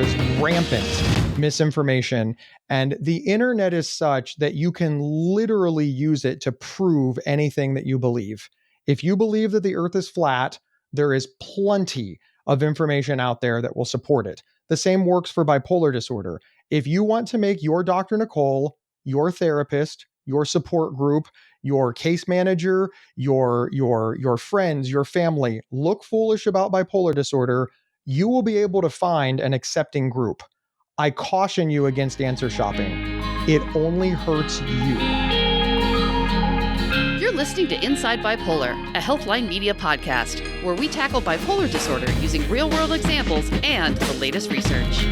is rampant misinformation, and the internet is such that you can literally use it to prove anything that you believe. If you believe that the earth is flat, there is plenty of information out there that will support it. The same works for bipolar disorder. If you want to make your Dr. Nicole, your therapist, your support group, your case manager, your friends, your family look foolish about bipolar disorder, you will be able to find an accepting group. I caution you against answer shopping. It only hurts you. You're listening to Inside Bipolar, a Healthline Media podcast, where we tackle bipolar disorder using real-world examples and the latest research.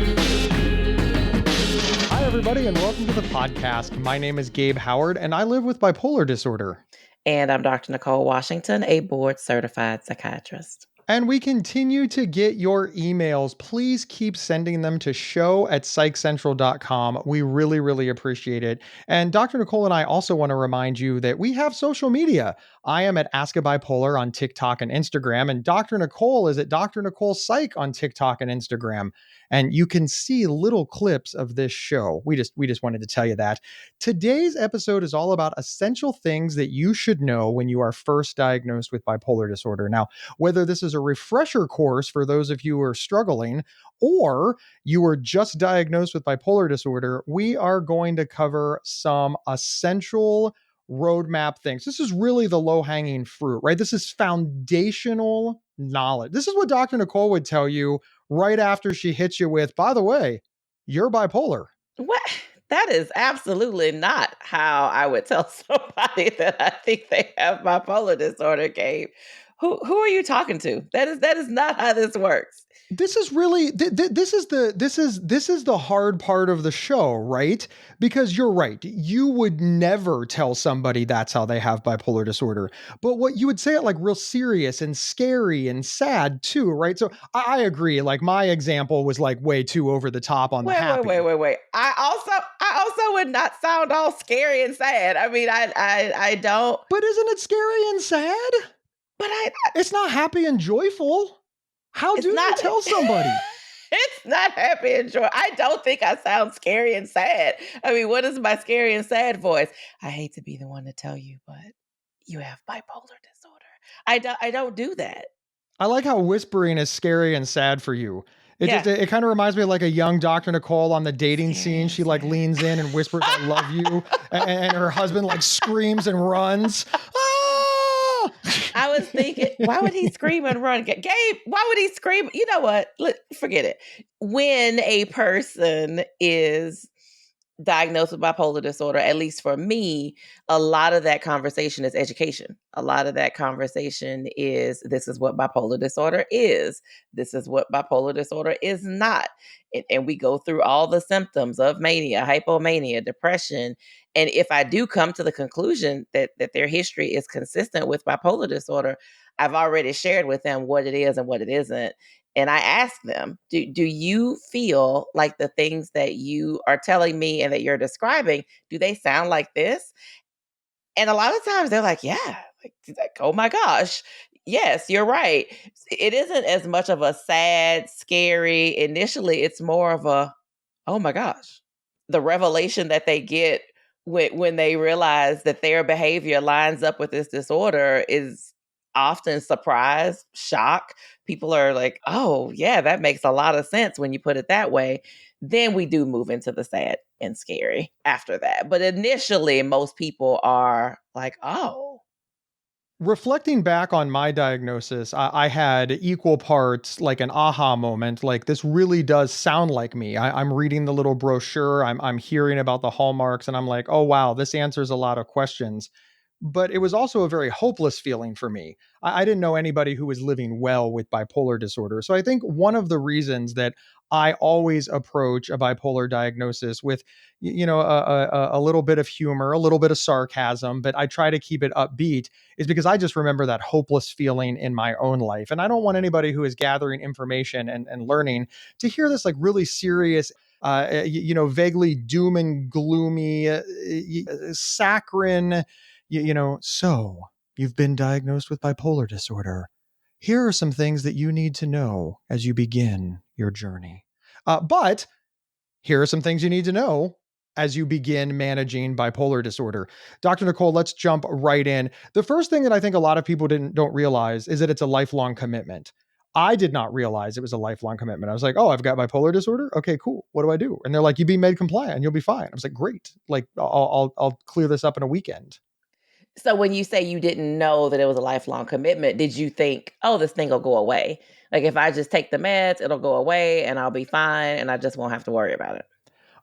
Hi, everybody, and welcome to the podcast. My name is Gabe Howard, and I live with bipolar disorder. And I'm Dr. Nicole Washington, a board-certified psychiatrist. And we continue to get your emails. Please keep sending them to show@psychcentral.com. We really, really appreciate it. And Dr. Nicole and I also want to remind you that we have social media. I am at Ask a Bipolar on TikTok and Instagram, and Dr. Nicole is at Dr. Nicole Psych on TikTok and Instagram. And you can see little clips of this show. We just wanted to tell you that. Today's episode is all about essential things that you should know when you are first diagnosed with bipolar disorder. Now, whether this is a refresher course for those of you who are struggling, or you were just diagnosed with bipolar disorder, we are going to cover some essential roadmap things. This is really the low-hanging fruit, right? This is foundational knowledge. This is what Dr. Nicole would tell you right after she hits you with, by the way, you're bipolar. What? That is absolutely not how I would tell somebody that I think they have bipolar disorder, Gabe. Who are you talking to? That is not how this works. This is really this is the hard part of the show, right? Because you're right. You would never tell somebody that's how they have bipolar disorder. But what you would say it like real serious and scary and sad too, right? So I agree. Like my example was like way too over the top on the happy. Wait. I also would not sound all scary and sad. I mean, I don't. But isn't it scary and sad? But it's not happy and joyful. How do you tell somebody? It's not happy and joy. I don't think I sound scary and sad. I mean, what is my scary and sad voice? I hate to be the one to tell you, but you have bipolar disorder. I don't do that. I like how whispering is scary and sad for you. It kind of reminds me of like a young Dr. Nicole on the dating scene. She like leans in and whispers, "I love you," and her husband like screams and runs. I was thinking, why would he scream and run? Gabe, why would he scream? You know what? Forget it. When a person is diagnosed with bipolar disorder, at least for me, a lot of that conversation is education. A lot of that conversation is, this is what bipolar disorder is. This is what bipolar disorder is not. And we go through all the symptoms of mania, hypomania, depression. And if I do come to the conclusion that their history is consistent with bipolar disorder, I've already shared with them what it is and what it isn't. And I ask them, do you feel like the things that you are telling me and that you're describing, do they sound like this? And a lot of times they're like, yeah, like, oh my gosh, yes, you're right. It isn't as much of a sad, scary, initially, it's more of a, oh my gosh. The revelation that they get when they realize that their behavior lines up with this disorder is often surprise, shock. People are like, oh, yeah, that makes a lot of sense when you put it that way. Then we do move into the sad and scary after that. But initially, most people are like, oh. Reflecting back on my diagnosis, I had equal parts like an aha moment, like this really does sound like me. I'm reading the little brochure, I'm hearing about the hallmarks, and I'm like, oh wow, this answers a lot of questions. But it was also a very hopeless feeling for me. I didn't know anybody who was living well with bipolar disorder. So I think one of the reasons that I always approach a bipolar diagnosis with, a little bit of humor, a little bit of sarcasm, but I try to keep it upbeat, is because I just remember that hopeless feeling in my own life. And I don't want anybody who is gathering information and learning to hear this like really serious, vaguely doom and gloomy, saccharine, so you've been diagnosed with bipolar disorder. Here are some things that you need to know as you begin your journey. But here are some things you need to know as you begin managing bipolar disorder. Dr. Nicole, let's jump right in. The first thing that I think a lot of people don't realize is that it's a lifelong commitment. I did not realize it was a lifelong commitment. I was like, oh, I've got bipolar disorder. Okay, cool. What do I do? And they're like, you be med compliant and you'll be fine. I was like, great. Like, I'll clear this up in a weekend. So when you say you didn't know that it was a lifelong commitment, did you think, oh, this thing will go away? Like if I just take the meds, it'll go away and I'll be fine and I just won't have to worry about it.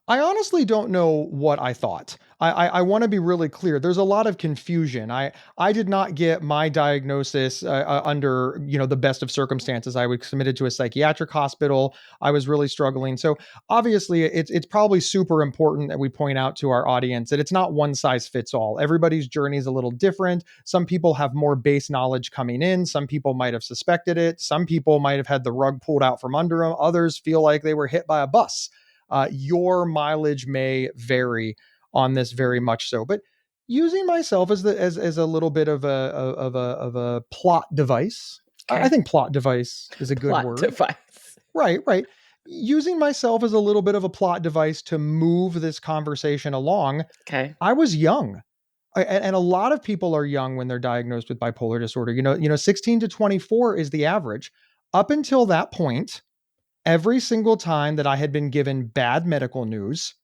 I honestly don't know what I thought. I want to be really clear. There's a lot of confusion. I did not get my diagnosis under the best of circumstances. I was submitted to a psychiatric hospital. I was really struggling. So obviously, it's probably super important that we point out to our audience that it's not one size fits all. Everybody's journey is a little different. Some people have more base knowledge coming in. Some people might have suspected it. Some people might have had the rug pulled out from under them. Others feel like they were hit by a bus. Your mileage may vary on this very much so, but using myself as a little bit of a plot device. Okay. I think plot device is a good Plot word. device. Right. Using myself as a little bit of a plot device to move this conversation along. Okay. I was young. And a lot of people are young when they're diagnosed with bipolar disorder. 16 to 24 is the average. Up until that point, every single time that I had been given bad medical news,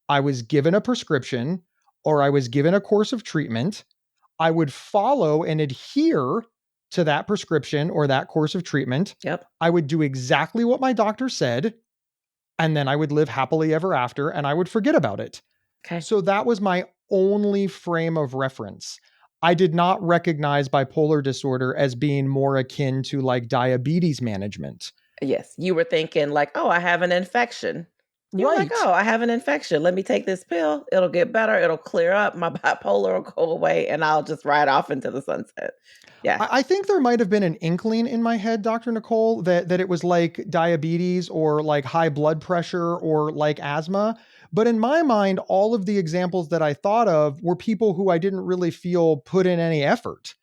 I was given a prescription or I was given a course of treatment, I would follow and adhere to that prescription or that course of treatment. Yep. I would do exactly what my doctor said, and then I would live happily ever after and I would forget about it. Okay. So that was my only frame of reference. I did not recognize bipolar disorder as being more akin to like diabetes management. Yes. You were thinking like, oh, I have an infection. You're like, oh, I have an infection. Let me take this pill. It'll get better. It'll clear up. My bipolar will go away and I'll just ride off into the sunset. Yeah. I think there might have been an inkling in my head, Dr. Nicole, that it was like diabetes or like high blood pressure or like asthma. But in my mind, all of the examples that I thought of were people who I didn't really feel put in any effort.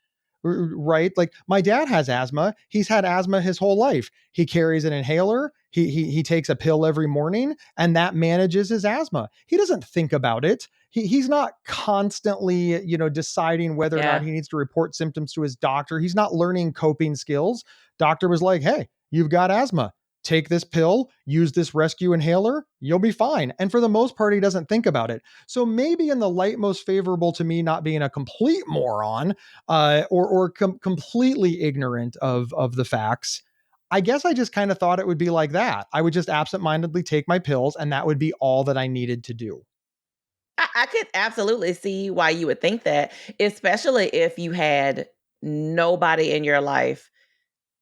Right? Like my dad has asthma. He's had asthma his whole life. He carries an inhaler. He takes a pill every morning and that manages his asthma. He doesn't think about it. He's not constantly, deciding whether or not he needs to report symptoms to his doctor. He's not learning coping skills. Doctor was like, hey, you've got asthma. Take this pill, use this rescue inhaler, you'll be fine. And for the most part, he doesn't think about it. So maybe in the light most favorable to me not being a complete moron or completely ignorant of the facts, I guess I just kind of thought it would be like that. I would just absentmindedly take my pills and that would be all that I needed to do. I could absolutely see why you would think that, especially if you had nobody in your life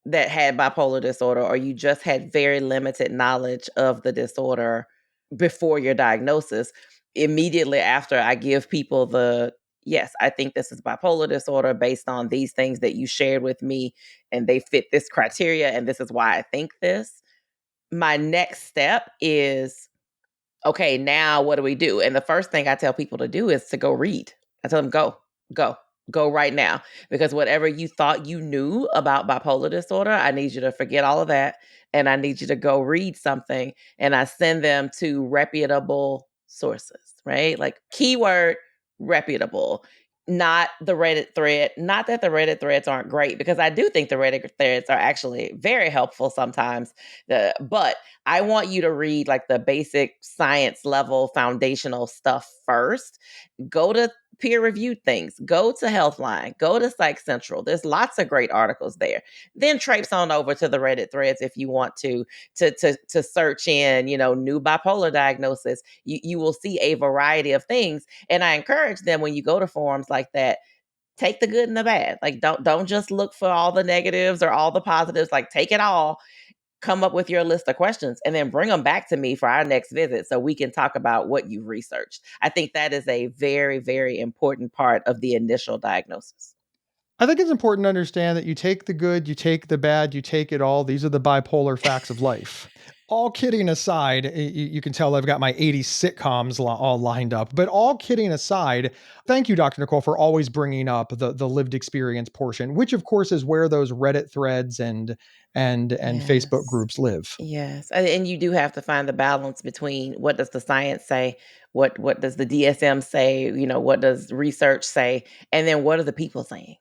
that had bipolar disorder, or you just had very limited knowledge of the disorder before your diagnosis. Immediately after I give people yes, I think this is bipolar disorder based on these things that you shared with me, and they fit this criteria, and this is why I think this. My next step is, okay, now what do we do? And the first thing I tell people to do is to go read. I tell them, go right now. Because whatever you thought you knew about bipolar disorder, I need you to forget all of that. And I need you to go read something. And I send them to reputable sources, right? Like keyword reputable, not the Reddit thread. Not that the Reddit threads aren't great, because I do think the Reddit threads are actually very helpful sometimes. But I want you to read like the basic science level foundational stuff first. Go to peer-reviewed things. Go to Healthline. Go to Psych Central. There's lots of great articles there. Then traipse on over to the Reddit threads if you want to search in, new bipolar diagnosis. You will see a variety of things. And I encourage them, when you go to forums like that, take the good and the bad. Like don't just look for all the negatives or all the positives. Like take it all. Come up with your list of questions and then bring them back to me for our next visit so we can talk about what you've researched. I think that is a very, very important part of the initial diagnosis. I think it's important to understand that you take the good, you take the bad, you take it all. These are the bipolar facts of life. All kidding aside, you can tell I've got my 80s sitcoms all lined up. But all kidding aside, thank you, Dr. Nicole, for always bringing up the lived experience portion, which of course is where those Reddit threads and Facebook Yes. groups live. Yes. And you do have to find the balance between what does the science say, what does the DSM say, what does research say, and then what are the people saying?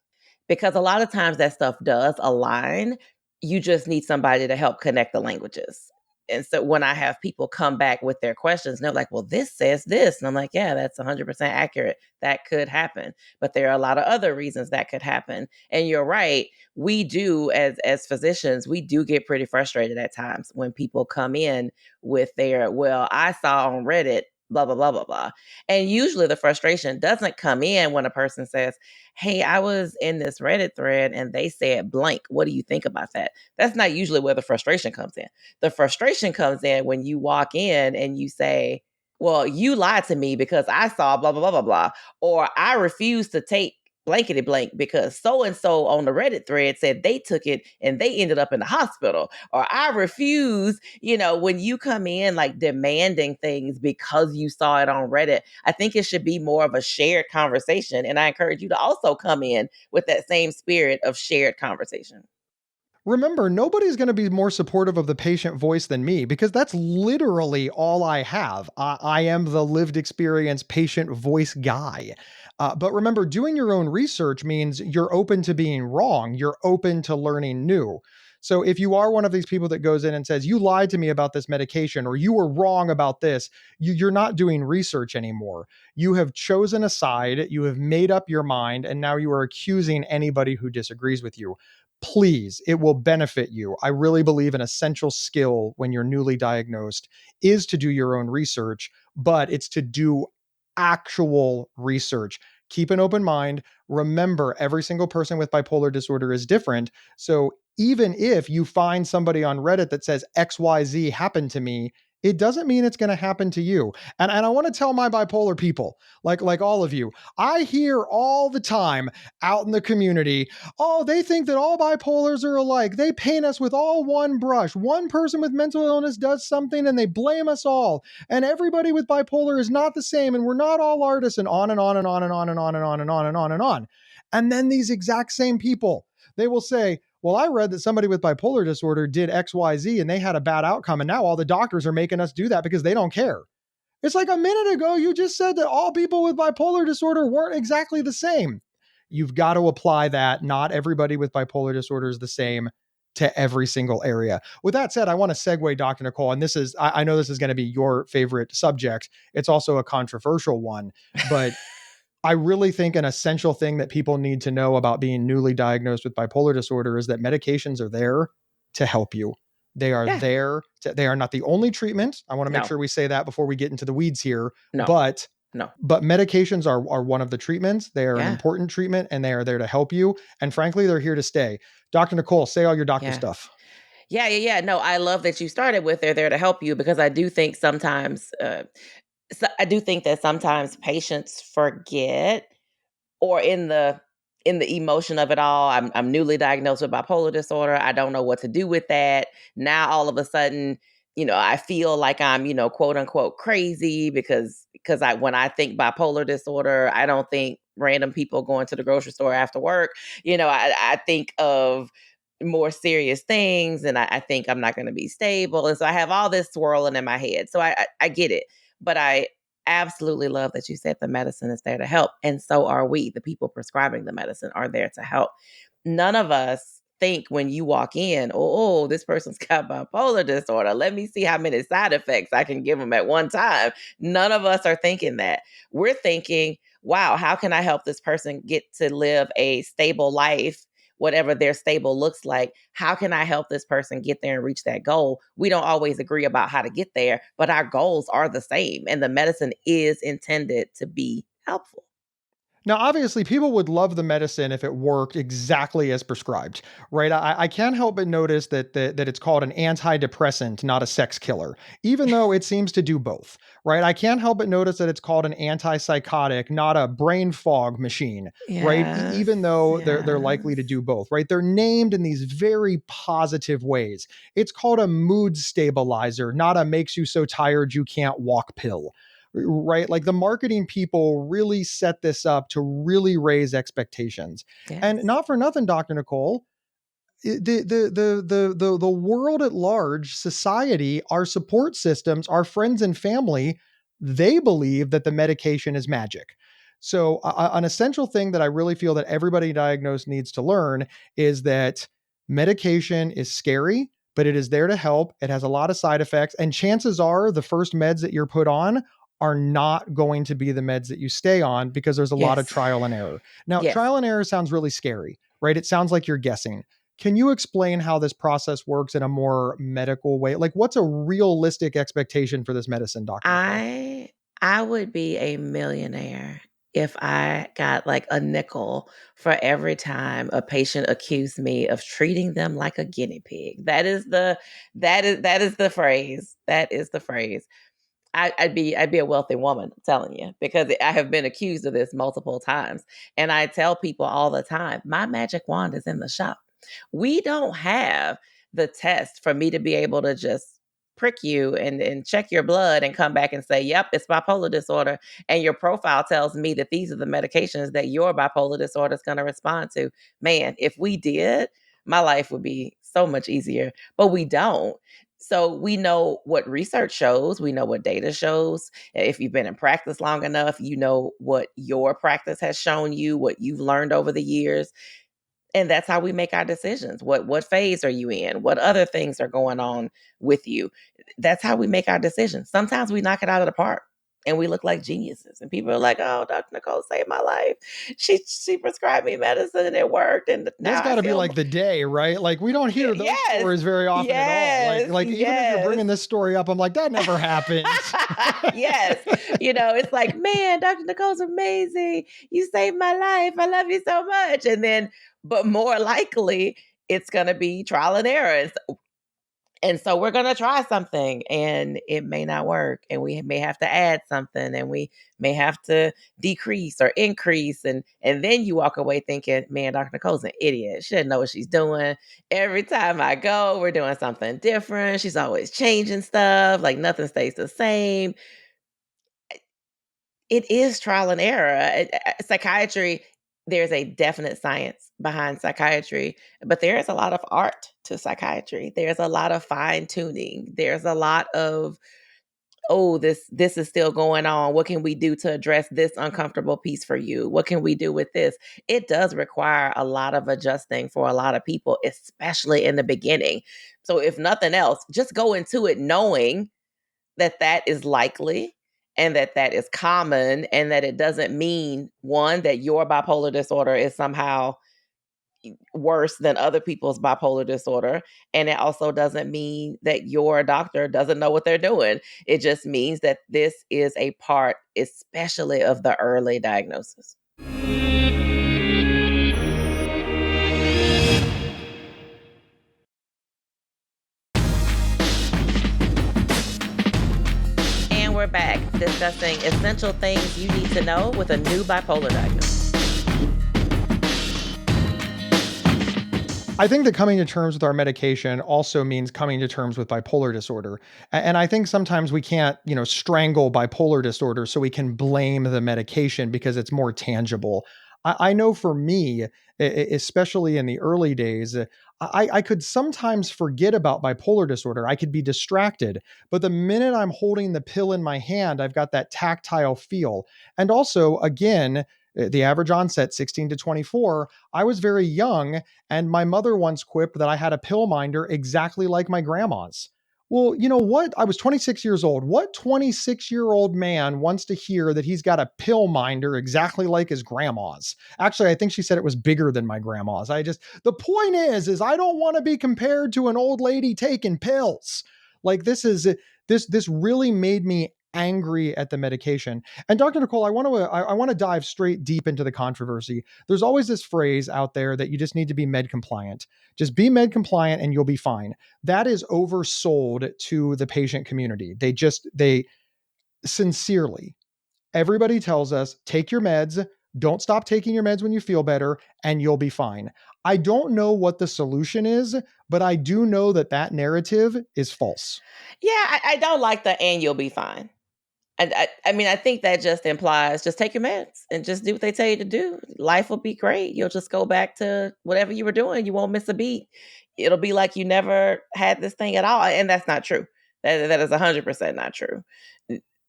Because a lot of times that stuff does align. You just need somebody to help connect the languages. And so when I have people come back with their questions, they're like, well, this says this. And I'm like, yeah, that's 100% accurate. That could happen. But there are a lot of other reasons that could happen. And you're right, we do as physicians, we do get pretty frustrated at times when people come in with their, well, I saw on Reddit blah blah blah blah blah. And usually the frustration doesn't come in when a person says, hey, I was in this Reddit thread and they said blank, what do you think about that? That's not usually where the frustration comes in. The frustration comes in when you walk in and you say, well, you lied to me because I saw blah blah blah blah blah, or I refuse to take blankety blank because so and so on the Reddit thread said they took it and they ended up in the hospital. Or I refuse, when you come in like demanding things because you saw it on Reddit, I think it should be more of a shared conversation. And I encourage you to also come in with that same spirit of shared conversation. Remember, nobody's going to be more supportive of the patient voice than me because that's literally all I have. I am the lived experience patient voice guy. But remember, doing your own research means you're open to being wrong. You're open to learning new. So if you are one of these people that goes in and says, you lied to me about this medication or you were wrong about this, you're not doing research anymore. You have chosen a side, you have made up your mind, and now you are accusing anybody who disagrees with you. Please, it will benefit you. I really believe an essential skill when you're newly diagnosed is to do your own research, but it's to do actual research. Keep an open mind. Remember, every single person with bipolar disorder is different. So even if you find somebody on Reddit that says XYZ happened to me, it doesn't mean it's going to happen to you. And I want to tell my bipolar people, like all of you, I hear all the time out in the community, oh, they think that all bipolars are alike. They paint us with all one brush. One person with mental illness does something and they blame us all. And everybody with bipolar is not the same. And we're not all artists, and on and on and on and on and on and on and on and on and on. And then these exact same people, they will say, well, I read that somebody with bipolar disorder did XYZ and they had a bad outcome. And now all the doctors are making us do that because they don't care. It's like a minute ago, you just said that all people with bipolar disorder weren't exactly the same. You've got to apply that. Not everybody with bipolar disorder is the same to every single area. With that said, I want to segue, Dr. Nicole, and I know this is going to be your favorite subject. It's also a controversial one, but I really think an essential thing that people need to know about being newly diagnosed with bipolar disorder is that medications are there to help you. They are Yeah. they are not the only treatment. I want to make No, sure we say that before we get into the weeds here, no, but no. medications are one of the treatments. They are an Yeah. important treatment and they are there to help you. And frankly, they're here to stay. Dr. Nicole, say all your doctor Yeah. stuff. Yeah. Yeah. Yeah. No, I love that you started with they're there to help you because I do think sometimes, I do think that sometimes patients forget, or in the emotion of it all, I'm newly diagnosed with bipolar disorder. I don't know what to do with that. Now all of a sudden, I feel like I'm, quote unquote crazy because I when I think bipolar disorder, I don't think random people going to the grocery store after work. I think of more serious things, and I think I'm not going to be stable. And so I have all this swirling in my head. So I get it. But I absolutely love that you said the medicine is there to help. And so are we. The people prescribing the medicine are there to help. None of us think when you walk in, this person's got bipolar disorder. Let me see how many side effects I can give them at one time. None of us are thinking that. We're thinking, wow, how can I help this person get to live a stable life? Whatever their stable looks like, how can I help this person get there and reach that goal? We don't always agree about how to get there, but our goals are the same, and the medicine is intended to be helpful. Now, obviously, people would love the medicine if it worked exactly as prescribed, right? I can't help but notice that it's called an antidepressant, not a sex killer, even though it seems to do both, right? I can't help but notice that it's called an antipsychotic, not a brain fog machine, right? Yes. Even though they're likely to Yes. do both, right? They're named in these very positive ways. It's called a mood stabilizer, not a makes you so tired you can't walk pill, right? Like the marketing people really set this up to really raise expectations. And Yes. not for nothing, Dr. Nicole, the world at large, society, our support systems, our friends and family, they believe that the medication is magic. So an essential thing that I really feel that everybody diagnosed needs to learn is that medication is scary, but it is there to help. It has a lot of side effects, and chances are the first meds that you're put on are not going to be the meds that you stay on because there's a lot of Yes. trial and error. Now, Yes. trial and error sounds really scary, right? It sounds like you're guessing. Can you explain how this process works in a more medical way? Like, what's a realistic expectation for this medicine, Dr. Nicole? I I would be a millionaire if I got like a nickel for every time a patient accused me of treating them like a guinea pig. That is the phrase. That is the phrase. I'd be a wealthy woman, I'm telling you, because I have been accused of this multiple times. And I tell people all the time, my magic wand is in the shop. We don't have the test for me to be able to just prick you and check your blood and come back and say, yep, it's bipolar disorder. And your profile tells me that these are the medications that your bipolar disorder is going to respond to. Man, if we did, my life would be so much easier, but we don't. So we know what research shows, we know what data shows. If you've been in practice long enough, you know what your practice has shown you, what you've learned over the years. And that's how we make our decisions. What phase are you in? What other things are going on with you? That's how we make our decisions. Sometimes we knock it out of the park and we look like geniuses. And people are like, "Oh, Dr. Nicole saved my life. She prescribed me medicine and it worked and That's now I got to be feel like the day, right? Like we don't hear those yes. stories very often at all. Like Yes. like even if you're Yes. bringing this story up, I'm like that never happened. Yes. It's like, man, Dr. Nicole's amazing. You saved my life. I love you so much. And then, but more likely, it's going to be trial and error. And so we're going to try something and it may not work. And we may have to add something and we may have to decrease or increase. And then you walk away thinking, man, Dr. Nicole's an idiot. She doesn't know what she's doing. Every time I go, we're doing something different. She's always changing stuff. Like nothing stays the same. It is trial and error. Psychiatry, there's a definite science behind psychiatry, but there is a lot of art to psychiatry. There's a lot of fine tuning. There's a lot of, oh, this is still going on. What can we do to address this uncomfortable piece for you? What can we do with this? It does require a lot of adjusting for a lot of people, especially in the beginning. So if nothing else, just go into it knowing that that is likely and that that is common and that it doesn't mean one that your bipolar disorder is somehow worse than other people's bipolar disorder, and it also doesn't mean that your doctor doesn't know what they're doing. It just means that this is a part especially of the early diagnosis. And we're back discussing essential things you need to know with a new bipolar diagnosis. I think that coming to terms with our medication also means coming to terms with bipolar disorder. And I think sometimes we can't, strangle bipolar disorder so we can blame the medication because it's more tangible. I know for me, especially in the early days, I could sometimes forget about bipolar disorder. I could be distracted. But the minute I'm holding the pill in my hand, I've got that tactile feel. And also, again, the average onset 16 to 24, I was very young, and my mother once quipped that I had a pill minder exactly like my grandma's. Well, you know what? I was 26 years old. What 26-year-old man wants to hear that he's got a pill minder exactly like his grandma's? Actually, I think she said it was bigger than my grandma's. The point is I don't want to be compared to an old lady taking pills. Like this really made me angry at the medication. And Dr. Nicole, I want to dive straight deep into the controversy. There's always this phrase out there that you just need to be med compliant. Just be med compliant and you'll be fine. That is oversold to the patient community. They sincerely, everybody tells us, take your meds, don't stop taking your meds when you feel better, and you'll be fine. I don't know what the solution is, but I do know that that narrative is false. Yeah, I don't like the "and you'll be fine." I mean, I think that just implies just take your meds and just do what they tell you to do. Life will be great. You'll just go back to whatever you were doing. You won't miss a beat. It'll be like you never had this thing at all. And that's not true. That is 100% not true.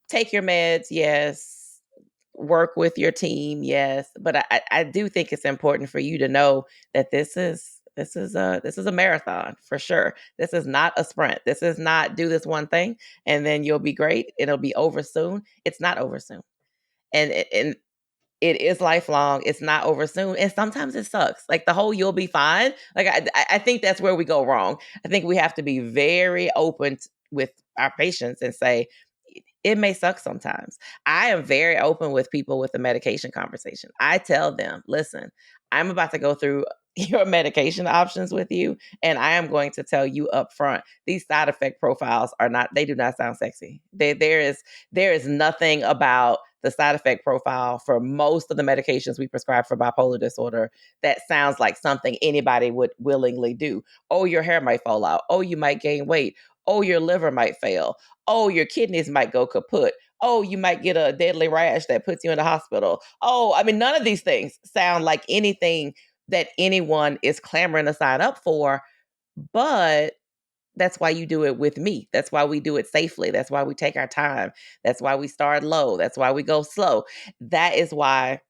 Take your meds, yes. Work with your team, yes. But I do think it's important for you to know that this is a marathon for sure. This is not a sprint. This is not do this one thing and then you'll be great. It'll be over soon. It's not over soon. And it is lifelong. It's not over soon. And sometimes it sucks. Like the whole you'll be fine. Like I think that's where we go wrong. I think we have to be very open with our patients and say, it may suck sometimes. I am very open with people with the medication conversation. I tell them, listen, I'm about to go through your medication options with you, and I am going to tell you up front, these side effect profiles they do not sound sexy. There is nothing about the side effect profile for most of the medications we prescribe for bipolar disorder that sounds like something anybody would willingly do. Oh, your hair might fall out. Oh, you might gain weight. Oh, your liver might fail. Oh, your kidneys might go kaput. Oh, you might get a deadly rash that puts you in the hospital. Oh, I mean, none of these things sound like anything that anyone is clamoring to sign up for, but that's why you do it with me. That's why we do it safely. That's why we take our time. That's why we start low. That's why we go slow. That is why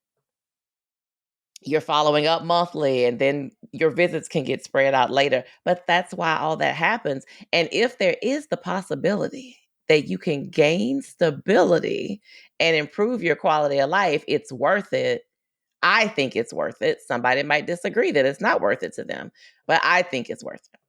you're following up monthly and then your visits can get spread out later. But that's why all that happens. And if there is the possibility that you can gain stability and improve your quality of life, it's worth it. I think it's worth it. Somebody might disagree that it's not worth it to them, but I think it's worth it.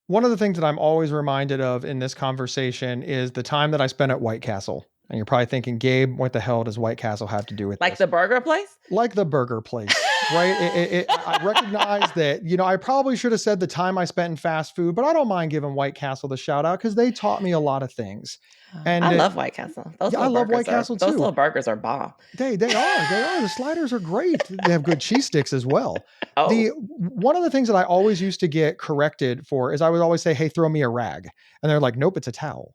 One of the things that I'm always reminded of in this conversation is the time that I spent at White Castle. And you're probably thinking, Gabe, what the hell does White Castle have to do with Like this? the burger place? Like the burger place, right? I recognize that, I probably should have said the time I spent in fast food, but I don't mind giving White Castle the shout out because they taught me a lot of things. And I love White Castle. Yeah, I love White Castle Those too. little burgers are bomb. They are. The sliders are great. They have good cheese sticks as well. Oh, One of the things that I always used to get corrected for is I would always say, "Hey, throw me a rag," and they're like, "Nope, it's a towel."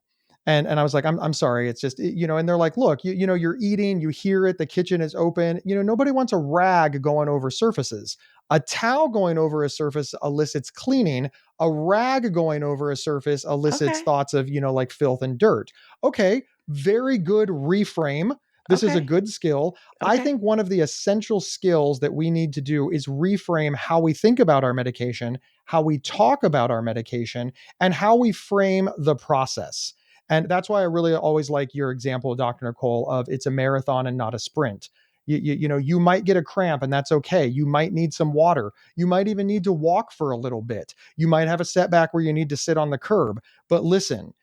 And I was like, I'm sorry, it's just, and they're like, "Look, you're eating, you hear it, the kitchen is open. Nobody wants a rag going over surfaces. A towel going over a surface elicits cleaning. A rag going over a surface elicits okay. thoughts of, like filth and dirt." Okay, very good reframe. This is a Okay. good skill. I Okay. think one of the essential skills that we need to do is reframe how we think about our medication, how we talk about our medication, and how we frame the process. And that's why I really always like your example, Dr. Nicole, of it's a marathon and not a sprint. You might get a cramp and that's okay. You might need some water. You might even need to walk for a little bit. You might have a setback where you need to sit on the curb. But listen,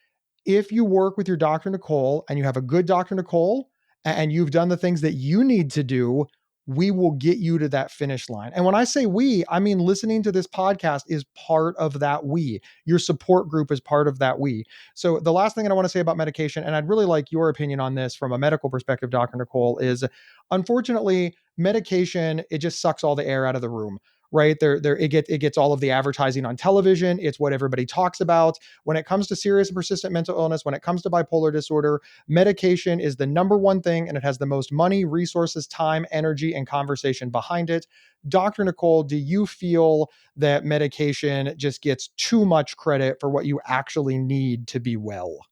if you work with your Dr. Nicole and you have a good Dr. Nicole and you've done the things that you need to do, we will get you to that finish line. And when I say we, I mean listening to this podcast is part of that we. Your support group is part of that we. So the last thing that I want to say about medication, and I'd really like your opinion on this from a medical perspective, Dr. Nicole, is unfortunately, medication, it just sucks all the air out of the room. Right there, it gets all of the advertising on television. It's what everybody talks about. When it comes to serious and persistent mental illness, when it comes to bipolar disorder, medication is the number one thing, and it has the most money, resources, time, energy, and conversation behind it. Dr. Nicole, do you feel that medication just gets too much credit for what you actually need to be well?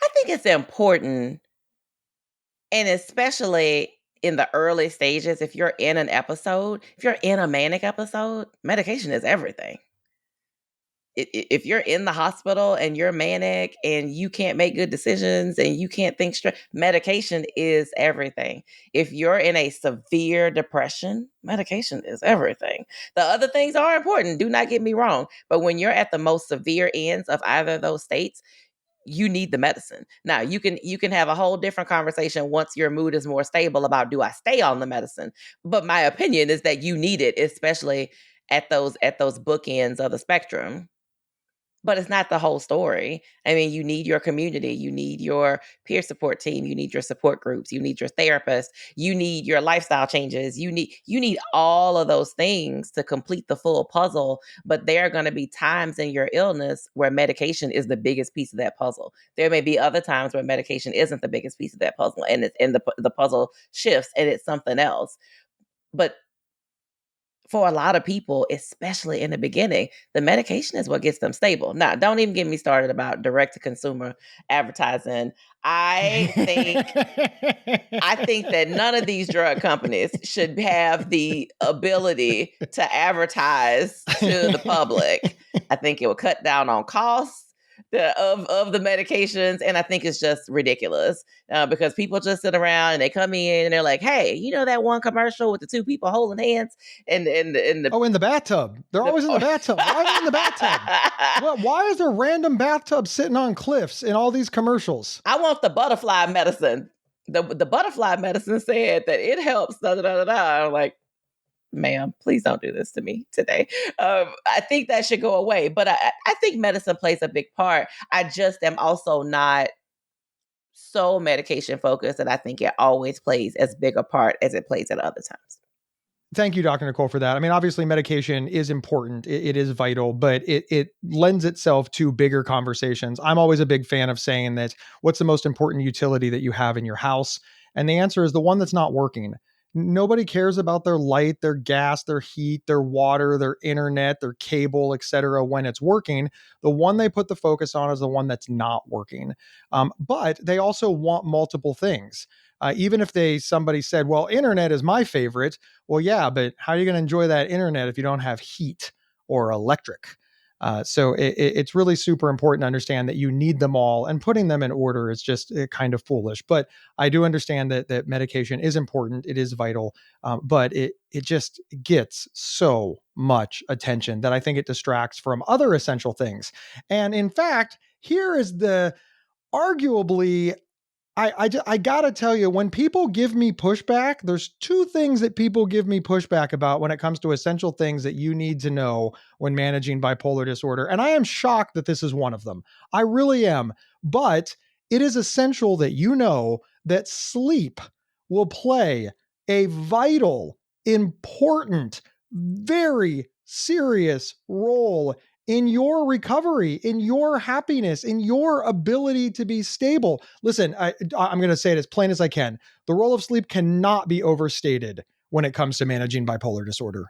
I think it's important, and especially in the early stages, if you're in an episode, if you're in a manic episode, medication is everything. If you're in the hospital and you're manic and you can't make good decisions and you can't think straight, medication is everything. If you're in a severe depression, medication is everything. The other things are important, do not get me wrong. But when you're at the most severe ends of either of those states, you need the medicine. Now you can have a whole different conversation once your mood is more stable about, do I stay on the medicine? But my opinion is that you need it, especially at those bookends of the spectrum. But it's not the whole story. I mean, you need your community, you need your peer support team, you need your support groups, you need your therapist, you need your lifestyle changes, you need all of those things to complete the full puzzle. But there are going to be times in your illness where medication is the biggest piece of that puzzle. There may be other times where medication isn't the biggest piece of that puzzle, and the puzzle shifts and it's something else. But for a lot of people, especially in the beginning, the medication is what gets them stable. Now, don't even get me started about direct to consumer advertising. I think that none of these drug companies should have the ability to advertise to the public. I think it will cut down on costs of the medications, and I think it's just ridiculous because people just sit around and they come in and they're like, "Hey, you know that one commercial with the two people holding hands and the Oh, in the bathtub. They're always in the bathtub. Why are they in the bathtub? Well, why is there random bathtubs sitting on cliffs in all these commercials? I want the butterfly medicine. The butterfly medicine said that it helps. Da, da, da, da. I'm like, ma'am, please don't do this to me today. I think that should go away. But I think medicine plays a big part. I just am also not so medication focused that I think it always plays as big a part as it plays at other times. Thank you, Dr. Nicole, for that. I mean, obviously, medication is important. It is vital, but it lends itself to bigger conversations. I'm always a big fan of saying that what's the most important utility that you have in your house? And the answer is the one that's not working. Nobody cares about their light, their gas, their heat, their water, their internet, their cable, etc. when it's working. The one they put the focus on is the one that's not working. But they also want multiple things. Even if somebody said, well, internet is my favorite. Well, yeah, but how are you going to enjoy that internet if you don't have heat or electric? So it's really super important to understand that you need them all, and putting them in order is just kind of foolish. But I do understand that medication is important. It is vital, but it just gets so much attention that I think it distracts from other essential things. And in fact, here is the arguably, I gotta tell you, when people give me pushback, there's two things that people give me pushback about when it comes to essential things that you need to know when managing bipolar disorder. And I am shocked that this is one of them. I really am. But it is essential that you know that sleep will play a vital, important, very serious role in your recovery, in your happiness, in your ability to be stable. Listen, I'm going to say it as plain as I can. The role of sleep cannot be overstated when it comes to managing bipolar disorder.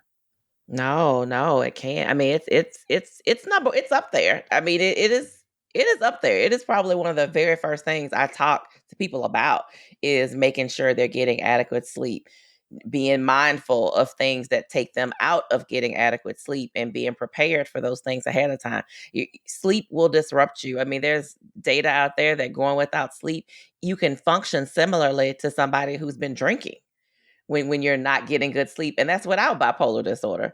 No, it can't. I mean, it's not. It's up there. I mean, it is. It is up there. It is probably one of the very first things I talk to people about is making sure they're getting adequate sleep, being mindful of things that take them out of getting adequate sleep, and being prepared for those things ahead of time. Sleep will disrupt you. I mean, there's data out there that going without sleep, you can function similarly to somebody who's been drinking when you're not getting good sleep. And that's without bipolar disorder.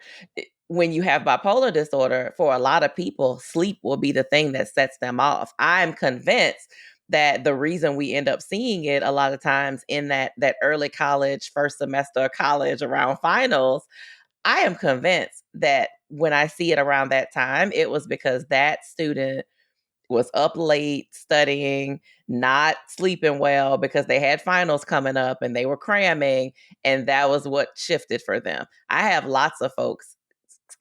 When you have bipolar disorder, for a lot of people, sleep will be the thing that sets them off. I'm convinced that the reason we end up seeing it a lot of times in that early college, first semester of college around finals, I am convinced that when I see it around that time, it was because that student was up late studying, not sleeping well because they had finals coming up and they were cramming, and that was what shifted for them. I have lots of folks,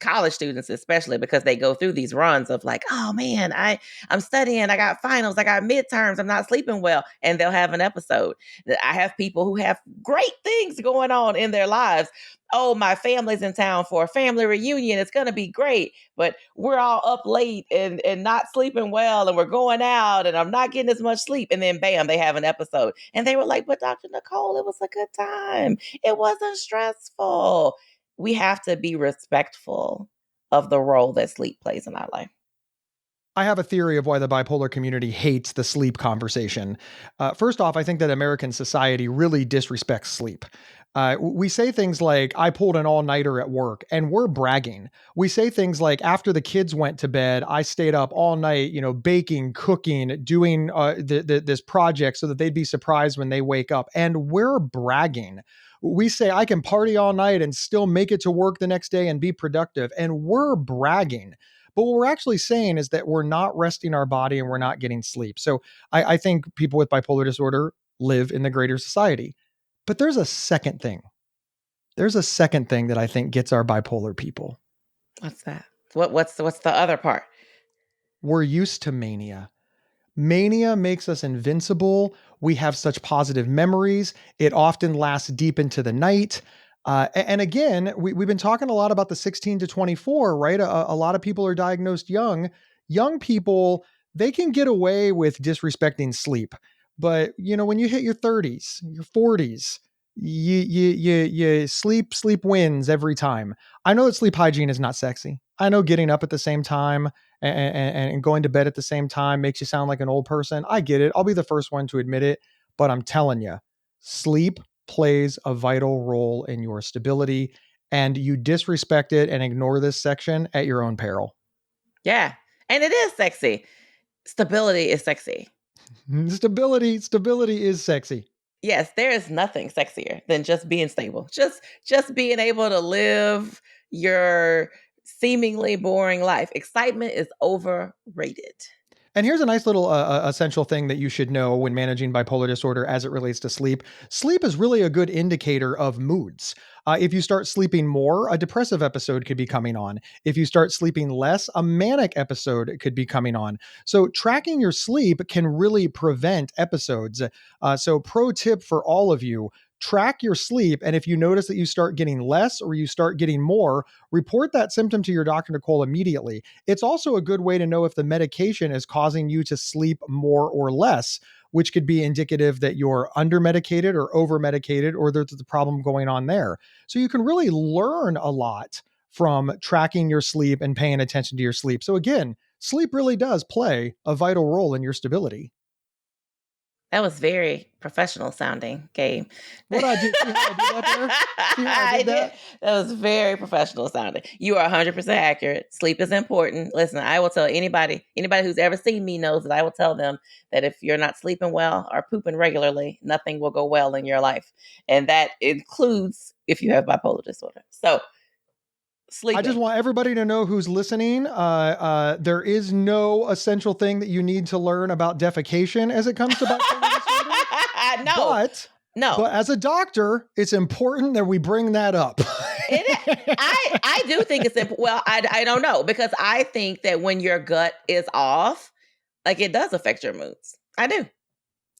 college students especially, because they go through these runs of like, oh man, I'm studying, I got finals, I got midterms, I'm not sleeping well, and they'll have an episode. I have people who have great things going on in their lives. Oh, my family's in town for a family reunion, it's going to be great, but we're all up late and not sleeping well, and we're going out and I'm not getting as much sleep, and then bam, they have an episode, and they were like, but Dr. Nicole, it was a good time, it wasn't stressful. We have to be respectful of the role that sleep plays in our life. I have a theory of why the bipolar community hates the sleep conversation. First off, I think that American society really disrespects sleep. We say things like, I pulled an all nighter at work, and we're bragging. We say things like, after the kids went to bed, I stayed up all night, baking, cooking, doing this project so that they'd be surprised when they wake up. And we're bragging. We say, I can party all night and still make it to work the next day and be productive. And we're bragging. But what we're actually saying is that we're not resting our body and we're not getting sleep. So I think people with bipolar disorder live in the greater society. But there's a second thing. There's a second thing that I think gets our bipolar people. What's that? What's the other part? We're used to mania. Mania makes us invincible. We have such positive memories. It often lasts deep into the night. And again, we've been talking a lot about the 16 to 24, right? A lot of people are diagnosed young. Young people, they can get away with disrespecting sleep. But, when you hit your 30s, your 40s, you sleep wins every time. I know that sleep hygiene is not sexy. I know getting up at the same time and going to bed at the same time makes you sound like an old person. I get it. I'll be the first one to admit it, but I'm telling you, sleep plays a vital role in your stability, and you disrespect it and ignore this section at your own peril. Yeah. And it is sexy. Stability is sexy. Stability is sexy. Yes, there is nothing sexier than just being stable. Just being able to live your seemingly boring life. Excitement is overrated. And here's a nice little essential thing that you should know when managing bipolar disorder as it relates to sleep. Sleep is really a good indicator of moods. If you start sleeping more, a depressive episode could be coming on. If you start sleeping less, a manic episode could be coming on. So tracking your sleep can really prevent episodes. So pro tip for all of you, track your sleep. And if you notice that you start getting less or you start getting more, report that symptom to your Dr. Nicole immediately. It's also a good way to know if the medication is causing you to sleep more or less, which could be indicative that you're under medicated or over medicated, or there's a problem going on there. So you can really learn a lot from tracking your sleep and paying attention to your sleep. So again, sleep really does play a vital role in your stability. That was very professional sounding, Gabe. What I did? See how I did that there? See how I did that? That was very professional sounding. You are 100% accurate. Sleep is important. Listen, I will tell anybody who's ever seen me knows that I will tell them that if you're not sleeping well or pooping regularly, nothing will go well in your life. And that includes if you have bipolar disorder. So sleeping. I just want everybody to know who's listening. There is no essential thing that you need to learn about defecation as it comes to bipolar disorder. But as a doctor, it's important that we bring that up. I do think it's important. Well, I don't know, because I think that when your gut is off, like, it does affect your moods. I do.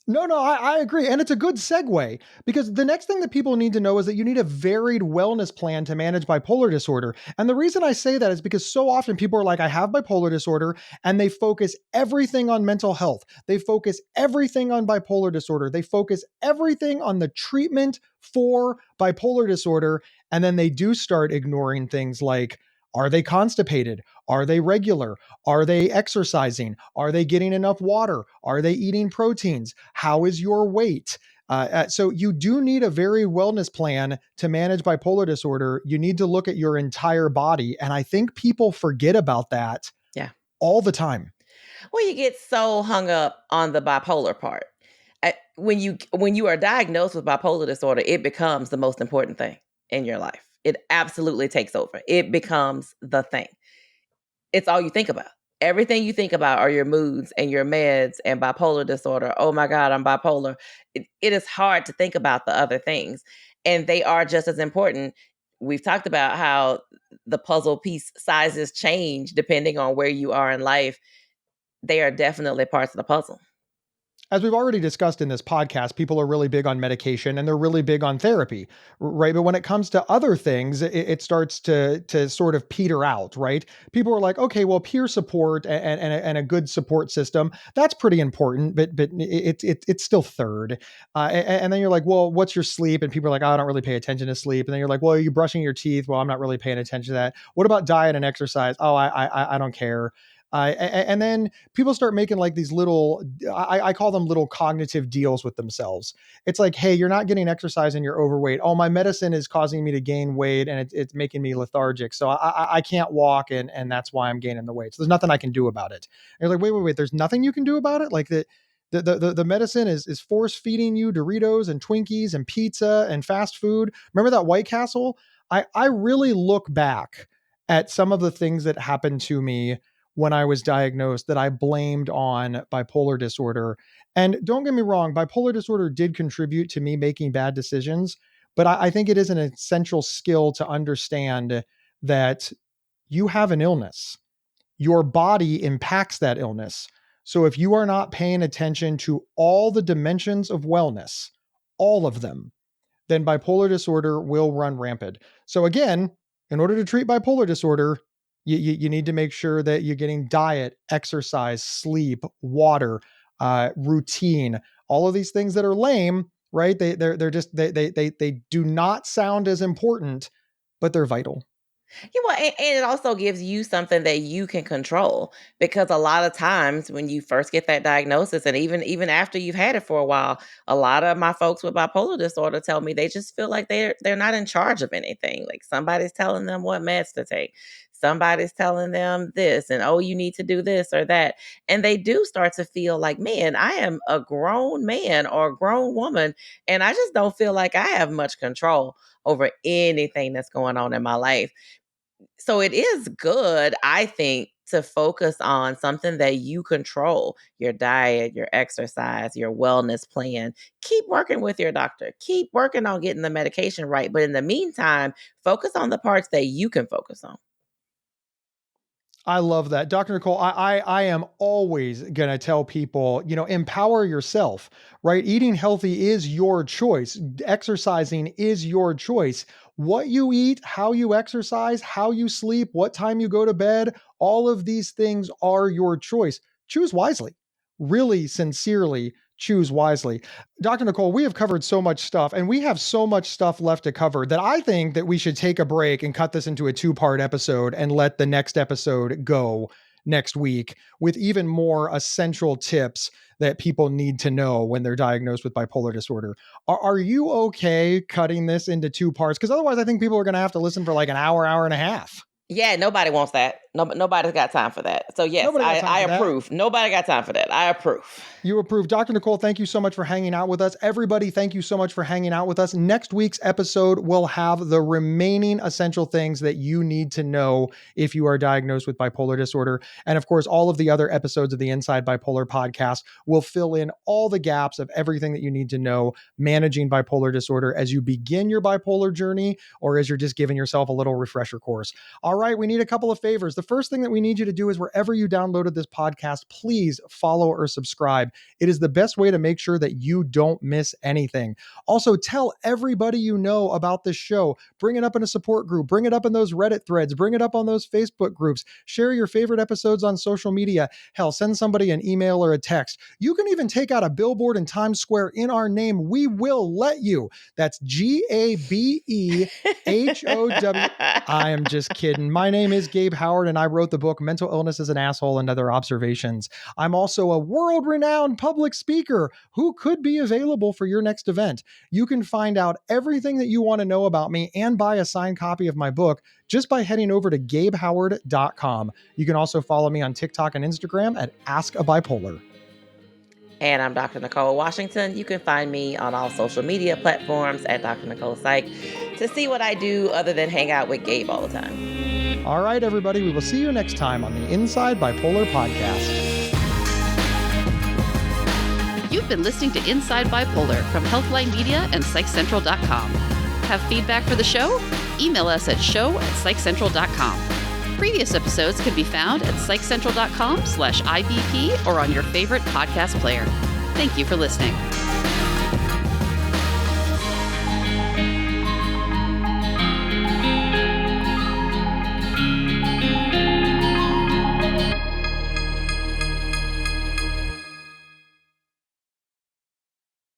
No, I agree. And it's a good segue, because the next thing that people need to know is that you need a varied wellness plan to manage bipolar disorder. And the reason I say that is because so often people are like, I have bipolar disorder, and they focus everything on mental health. They focus everything on bipolar disorder. They focus everything on the treatment for bipolar disorder. And then they do start ignoring things like, are they constipated? Are they regular? Are they exercising? Are they getting enough water? Are they eating proteins? How is your weight? So you do need a very wellness plan to manage bipolar disorder. You need to look at your entire body. And I think people forget about that all the time. Well, you get so hung up on the bipolar part. When you are diagnosed with bipolar disorder, it becomes the most important thing in your life. It absolutely takes over. It becomes the thing. It's all you think about. Everything you think about are your moods and your meds and bipolar disorder. Oh my God, I'm bipolar. It is hard to think about the other things. And they are just as important. We've talked about how the puzzle piece sizes change depending on where you are in life. They are definitely parts of the puzzle. As we've already discussed in this podcast, people are really big on medication and they're really big on therapy, right? But when it comes to other things, it starts to sort of peter out, right? People are like, okay, well, peer support and a good support system, that's pretty important, but it's still third. And then you're like, well, what's your sleep? And people are like, oh, I don't really pay attention to sleep. And then you're like, well, are you brushing your teeth? Well, I'm not really paying attention to that. What about diet and exercise? Oh, I don't care. And then people start making like these little, I call them little cognitive deals with themselves. It's like, hey, you're not getting exercise and you're overweight. Oh, my medicine is causing me to gain weight and it's making me lethargic. So I can't walk and that's why I'm gaining the weight. So there's nothing I can do about it. And you're like, wait, there's nothing you can do about it? Like the medicine is force feeding you Doritos and Twinkies and pizza and fast food. Remember that White Castle? I really look back at some of the things that happened to me when I was diagnosed that I blamed on bipolar disorder. And don't get me wrong, bipolar disorder did contribute to me making bad decisions, but I think it is an essential skill to understand that you have an illness. Your body impacts that illness. So if you are not paying attention to all the dimensions of wellness, all of them, then bipolar disorder will run rampant. So again, in order to treat bipolar disorder, you need to make sure that you're getting diet, exercise, sleep, water, routine, all of these things that are lame, right? They do not sound as important, but they're vital. Yeah, well, and it also gives you something that you can control, because a lot of times when you first get that diagnosis, and even after you've had it for a while, a lot of my folks with bipolar disorder tell me they just feel like they're not in charge of anything. Like somebody's telling them what meds to take. Somebody's telling them this, and oh, you need to do this or that. And they do start to feel like, man, I am a grown man or a grown woman, and I just don't feel like I have much control over anything that's going on in my life. So it is good, I think, to focus on something that you control: your diet, your exercise, your wellness plan. Keep working with your doctor. Keep working on getting the medication right. But in the meantime, focus on the parts that you can focus on. I love that. Dr. Nicole, I am always going to tell people, empower yourself, right? Eating healthy is your choice. Exercising is your choice. What you eat, how you exercise, how you sleep, what time you go to bed, all of these things are your choice. Choose wisely. Really, sincerely, choose wisely. Dr. Nicole, we have covered so much stuff and we have so much stuff left to cover that I think that we should take a break and cut this into a 2-part episode and let the next episode go next week with even more essential tips that people need to know when they're diagnosed with bipolar disorder. Are you okay cutting this into 2 parts? Because otherwise I think people are going to have to listen for like an hour, hour and a half. Yeah, nobody wants that. Nobody's got time for that. So yes, I approve. Nobody got time for that. I approve. You approve. Dr. Nicole, thank you so much for hanging out with us. Everybody, thank you so much for hanging out with us. Next week's episode will have the remaining essential things that you need to know if you are diagnosed with bipolar disorder. And of course, all of the other episodes of the Inside Bipolar podcast will fill in all the gaps of everything that you need to know managing bipolar disorder as you begin your bipolar journey or as you're just giving yourself a little refresher course. All right, we need a couple of favors. The first thing that we need you to do is wherever you downloaded this podcast, please follow or subscribe. It is the best way to make sure that you don't miss anything. Also, tell everybody you know about this show. Bring it up in a support group. Bring it up in those Reddit threads. Bring it up on those Facebook groups. Share your favorite episodes on social media. Hell, send somebody an email or a text. You can even take out a billboard in Times Square in our name. We will let you. That's GABEHOW. I am just kidding. My name is Gabe Howard, and I wrote the book Mental Illness is an Asshole and Other Observations. I'm also a world-renowned public speaker who could be available for your next event. You can find out everything that you want to know about me and buy a signed copy of my book just by heading over to gabehoward.com. You can also follow me on TikTok and Instagram at Ask a Bipolar. And I'm Dr. Nicole Washington. You can find me on all social media platforms at Dr. Nicole Psych to see what I do other than hang out with Gabe all the time. All right, everybody, we will see you next time on the Inside Bipolar podcast. You've been listening to Inside Bipolar from Healthline Media and PsychCentral.com. Have feedback for the show? Email us at show@psychcentral.com. Previous episodes can be found at psychcentral.com/IBP or on your favorite podcast player. Thank you for listening.